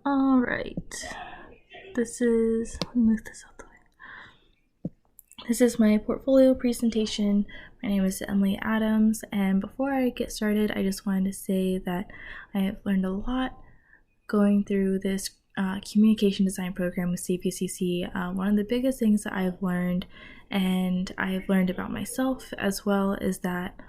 All right. Let me move this out the way. This is my portfolio presentation. My name is Emily Adams, and before I get started, I just wanted to say that I have learned a lot going through this communication design program with CPCC. One of the biggest things that I've learned, and I've learned about myself as well, is that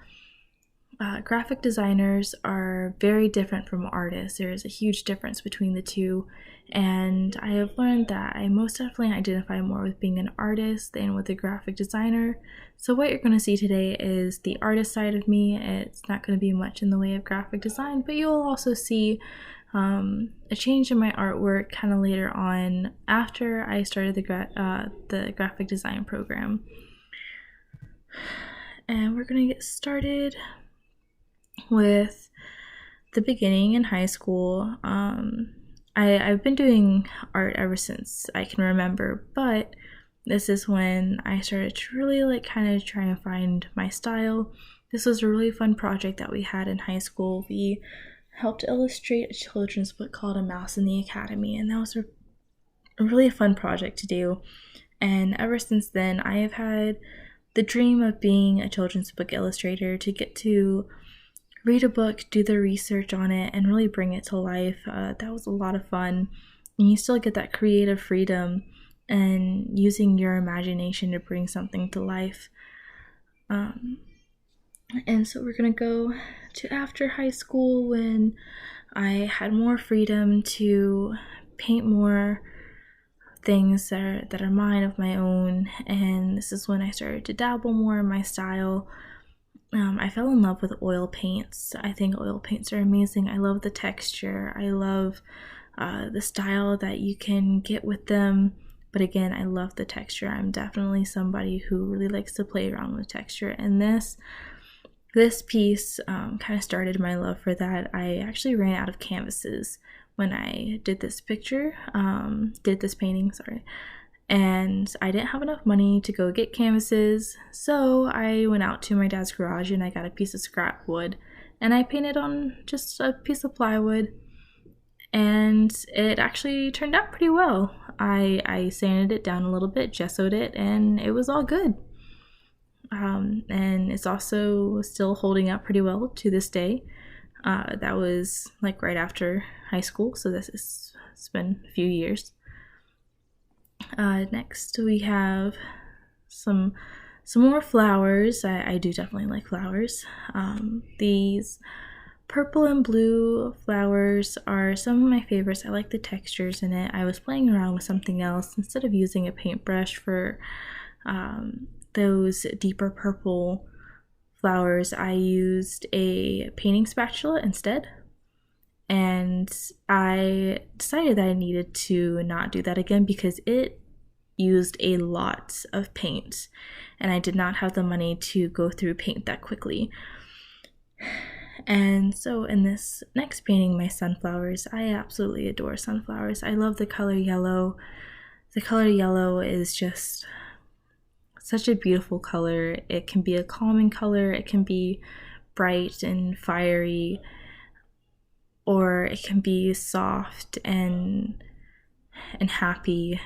graphic designers are very different from artists. There's a huge difference between the two, and I have learned that I most definitely identify more with being an artist than with a graphic designer. So what you're going to see today is the artist side of me. It's not going to be much in the way of graphic design, but you'll also see a change in my artwork kind of later on after I started the graphic design program. And we're going to get started with the beginning in high school. I've been doing art ever since I can remember, but this is when I started to really kind of try and find my style. This was a really fun project that we had in high school. We helped illustrate a children's book called A Mouse in the Academy, and that was a really fun project to do. And ever since then, I have had the dream of being a children's book illustrator, to get to read a book, do the research on it, and really bring it to life. That was a lot of fun. And you still get that creative freedom and using your imagination to bring something to life. And so we're going to go to after high school, when I had more freedom to paint more things that are mine, of my own. And this is when I started to dabble more in my style. I fell in love with oil paints. I think oil paints are amazing. I love the texture. I love the style that you can get with them. But again, I love the texture. I'm definitely somebody who really likes to play around with texture. And this piece kind of started my love for that. I actually ran out of canvases when I did this painting, and I didn't have enough money to go get canvases, so I went out to my dad's garage and I got a piece of scrap wood, and I painted on just a piece of plywood, and it actually turned out pretty well. I sanded it down a little bit, gessoed it, and it was all good. And it's also still holding up pretty well to this day. That was right after high school, so it's been a few years. Next we have some more flowers. I do definitely like flowers. These purple and blue flowers are some of my favorites. I like the textures in it. I was playing around with something else. Instead of using a paintbrush for those deeper purple flowers, I used a painting spatula instead. And I decided that I needed to not do that again because it used a lot of paint, and I did not have the money to go through paint that quickly. And so in this next painting, my sunflowers, I absolutely adore sunflowers. I love the color yellow. The color yellow is just such a beautiful color. It can be a calming color, it can be bright and fiery, or it can be soft and happy.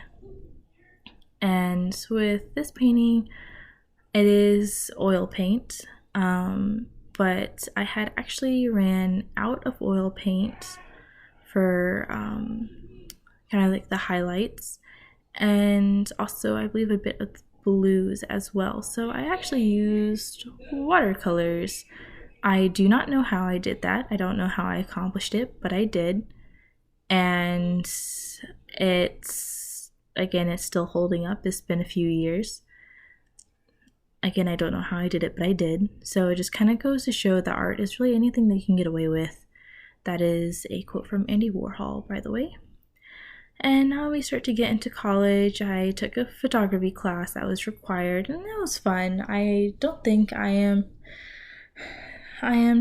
And with this painting, it is oil paint, but I had actually ran out of oil paint for kind of like the highlights, and also I believe a bit of blues as well. So I actually used watercolors. I do not know how I did that. I don't know how I accomplished it, but I did. And it's still holding up. It's been a few years. Again, I don't know how I did it, but I did. So it just kind of goes to show that art is really anything that you can get away with. That is a quote from Andy Warhol, by the way. And now we start to get into college. I took a photography class that was required, and that was fun. I don't think I am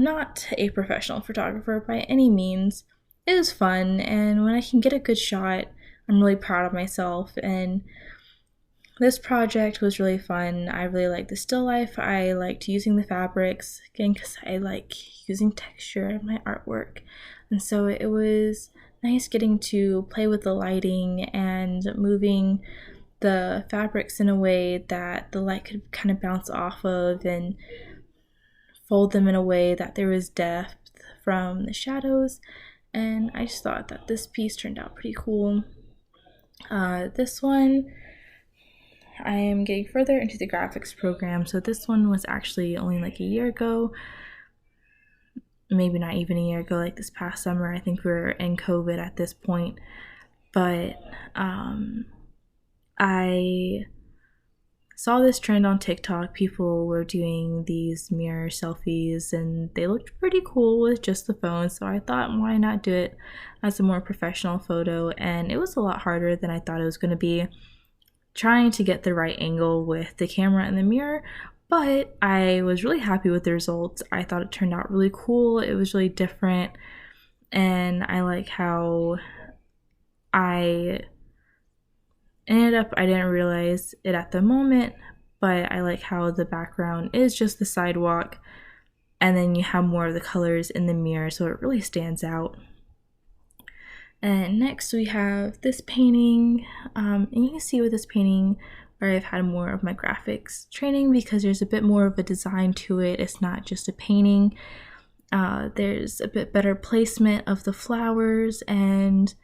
not a professional photographer by any means. It was fun, and when I can get a good shot, I'm really proud of myself. And this project was really fun. I really liked the still life. I liked using the fabrics, again, because I like using texture in my artwork. And so it was nice getting to play with the lighting and moving the fabrics in a way that the light could kind of bounce off of, and fold them in a way that there was depth from the shadows. And I just thought that this piece turned out pretty cool. This one, I am getting further into the graphics program, so this one was actually only like a year ago, maybe not even a year ago, like this past summer. I think we were in COVID at this point, but I saw this trend on TikTok. People were doing these mirror selfies and they looked pretty cool with just the phone, so I thought, why not do it as a more professional photo? And it was a lot harder than I thought it was going to be, trying to get the right angle with the camera and the mirror, but I was really happy with the results. I thought it turned out really cool. It was really different, and I like how I ended up, I didn't realize it at the moment, but I like how the background is just the sidewalk, and then you have more of the colors in the mirror, so it really stands out. And next we have this painting, and you can see with this painting where I've had more of my graphics training, because there's a bit more of a design to it. It's not just a painting. There's a bit better placement of the flowers, and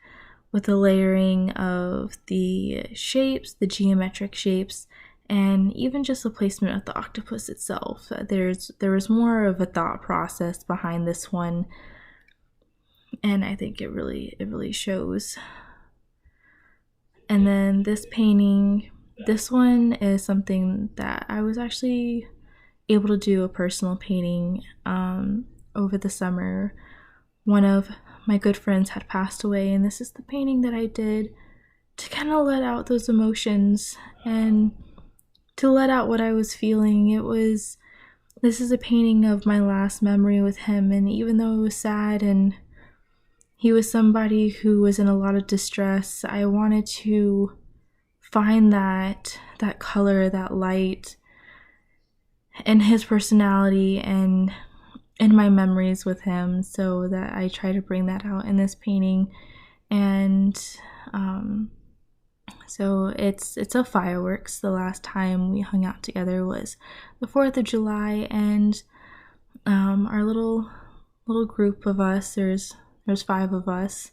with the layering of the shapes, the geometric shapes, and even just the placement of the octopus itself. There was more of a thought process behind this one, and I think it really shows. And then this painting, this one is something that I was actually able to do a personal painting over the summer. One of my good friends had passed away, and this is the painting that I did to kind of let out those emotions and to let out what I was feeling. This is a painting of my last memory with him, and even though it was sad and he was somebody who was in a lot of distress, I wanted to find that color, that light in his personality and in my memories with him, so that I try to bring that out in this painting. And so it's a fireworks. The last time we hung out together was the 4th of July, and our little group of us, there's 5 of us,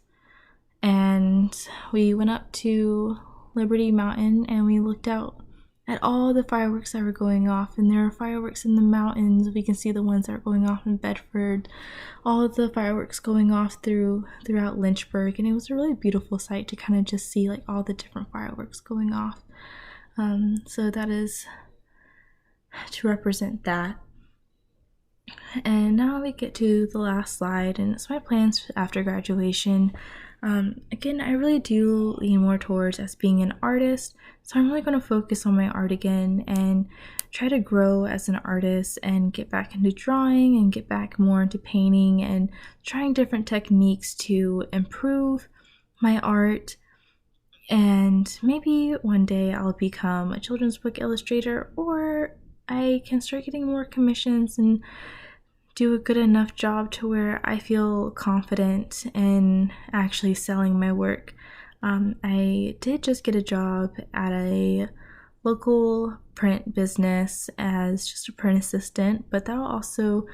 and we went up to Liberty Mountain and we looked out at all the fireworks that were going off. And there are fireworks in the mountains. We can see the ones that are going off in Bedford, all of the fireworks going off throughout Lynchburg, and it was a really beautiful sight to kind of just see like all the different fireworks going off. So that is to represent that. And now we get to the last slide, and it's my plans after graduation. Again, I really do lean more towards as being an artist, so I'm really going to focus on my art again and try to grow as an artist and get back into drawing and get back more into painting and trying different techniques to improve my art. And maybe one day I'll become a children's book illustrator, or I can start getting more commissions and do a good enough job to where I feel confident in actually selling my work. I did just get a job at a local print business as just a print assistant, but that will also,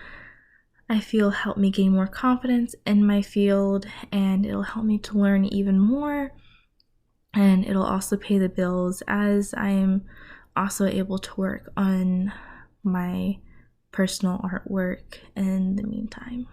I feel, help me gain more confidence in my field, and it'll help me to learn even more, and it'll also pay the bills as I'm also able to work on my personal artwork in the meantime.